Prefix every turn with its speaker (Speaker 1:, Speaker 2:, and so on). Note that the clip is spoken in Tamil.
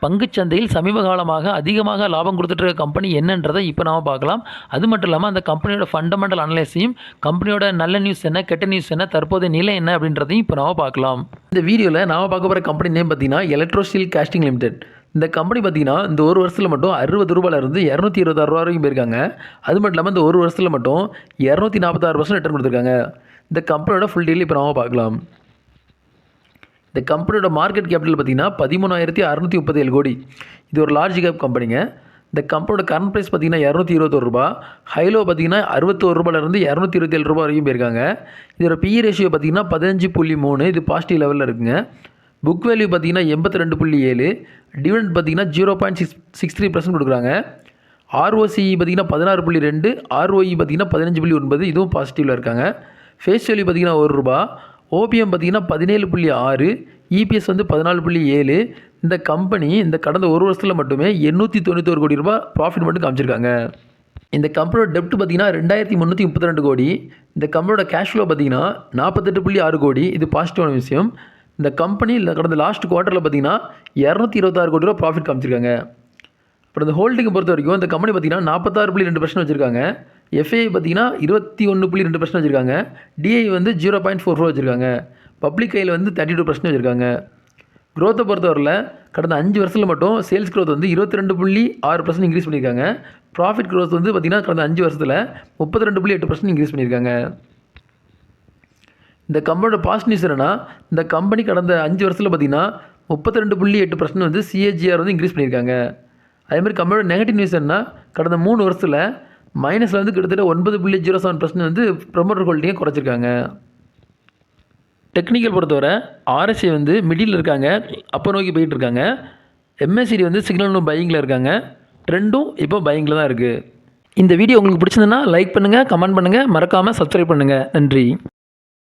Speaker 1: பங்குச்சந்தையில் சமீப காலமாக அதிகமாக லாபம் கொடுத்துட்டு இருக்க கம்பெனி என்னன்றதை இப்போ நாம பார்க்கலாம். அது மட்டும் இல்லாமல் அந்த கம்பெனியோட ஃபண்டமெண்டல் அனலைஸையும், கம்பெனியோட நல்ல நியூஸ் என்ன, கெட்ட நியூஸ் என்ன, தற்போதைய நிலை என்ன அப்படின்றதையும் இப்போ நாம பார்க்கலாம். இந்த வீடியோவில் நாம பார்க்க போகிற கம்பெனி நேம் பார்த்தீங்கன்னா எலக்ட்ரோஸ்டீல் காஸ்டிங் லிமிடெட். இந்த கம்பெனி பார்த்தீங்கன்னா இந்த ஒரு வருஷத்தில் மட்டும் ₹60 226 வரைக்கும் போயிருக்காங்க. அது மட்டும் இல்லாமல் இந்த ஒரு வருஷத்தில் மட்டும் 246% ரிட்டர்ன் கொடுத்துருக்காங்க. இந்த கம்பெனியோட ஃபுல் டீல் இப்போ நாம பார்க்கலாம். இந்த கம்பெனியோட மார்க்கெட் கேபிட்டல் பார்த்தீங்கன்னா 13,637 கோடி. இது ஒரு லார்ஜ் கேப் கம்பெனிங்க. இந்த கம்பெனியோட கரண்ட் ப்ரைஸ் பார்த்தீங்கன்னா ₹221. ஹைலோ பார்த்தீங்கன்னா ₹61 ₹227 வரைக்கும் போயிருக்காங்க. இதோட பிஇ ரேஷியோ பார்த்தீங்கன்னா 15.3. இது பாசிட்டிவ் லெவலில் இருக்குங்க. புக் வேல்யூ பார்த்தீங்கன்னா 82.7. டிவிடெண்ட் பார்த்தீங்கன்னா 0.63% கொடுக்குறாங்க. ROCE பார்த்தீங்கன்னா 16.2. ROE பார்த்தீங்கன்னா 15.9. இதுவும் பாசிட்டிவில் இருக்காங்க. ஃபேஸ் வேல்யூ பார்த்தீங்கன்னா ₹1. ஓபிஎம் பார்த்தீங்கன்னா 17.6. இபிஎஸ் வந்து 14.7. இந்த கம்பெனி இந்த கடந்த ஒரு வருஷத்தில் மட்டுமே ₹891 கோடி ப்ராஃபிட் மட்டும் காமிச்சிருக்காங்க. இந்த கம்பெனியோட டெப்ட் பார்த்தீங்கன்னா 2,332 கோடி. இந்த கம்பெனியோட கேஷ் ஃப்ளோ பார்த்தீங்கன்னா 48.6 கோடி. இது பாசிட்டிவான விஷயம். இந்த கம்பெனி கடந்த லாஸ்ட் குவார்ட்டரில் பார்த்தீங்கன்னா ₹226 கோடி ப்ராஃபிட் காமிச்சிருக்காங்க. அப்புறம் இந்த ஹோல்டிங்கை பொறுத்த வரைக்கும் இந்த கம்பெனி பார்த்தீங்கன்னா 46.2% வச்சுருக்காங்க. எஃப்ஐ பார்த்தீங்கன்னா 21.2% வச்சுருக்காங்க. டிஐ வந்து 0.44 வச்சுருக்காங்க. பப்ளிக் கையில் வந்து 32% வச்சுருக்காங்க. க்ரோத்தை பொறுத்தவரையில் கடந்த 5 வருஷத்தில் மட்டும் சேல்ஸ் க்ரோத் வந்து 22.6% இன்க்ரீஸ் பண்ணியிருக்காங்க. ப்ராஃபிட் க்ரோத் வந்து பார்த்திங்கன்னா கடந்த 5 வருஷத்தில் 32.8% இன்க்ரீஸ் பண்ணியிருக்காங்க. இந்த கம்பெனியோட பாசிட்டிவ் நியூஸ் என்னென்னா, இந்த கம்பெனி கடந்த 5 வருஷத்தில் பார்த்திங்கன்னா 32.8% வந்து சிஏஜிஆர் வந்து இன்க்ரீஸ் பண்ணியிருக்காங்க. அதேமாதிரி கம்பெனியோட நெகட்டிவ் நியூஸ் என்னன்னா, கடந்த 3 வருஷத்தில் மைனஸில் வந்து கிட்டத்தட்ட 9.07% வந்து ப்ரொமோட்டர் ஹோல்டிங்கை குறைச்சிருக்காங்க. டெக்னிக்கல் பொறுத்தவரை ஆர்எஸ்ஐ வந்து மிடில் இருக்காங்க, அப்போ நோக்கி போயிட்டு இருக்காங்க. எம்எஸ்சிடி வந்து சிக்னல் பையிங்கில் இருக்காங்க. ட்ரெண்டும் இப்போ பையிங்கில் தான் இருக்குது. இந்த வீடியோ உங்களுக்கு பிடிச்சிருந்ததுன்னா லைக் பண்ணுங்கள், கமெண்ட் பண்ணுங்கள், மறக்காமல் சப்ஸ்கிரைப் பண்ணுங்கள். நன்றி.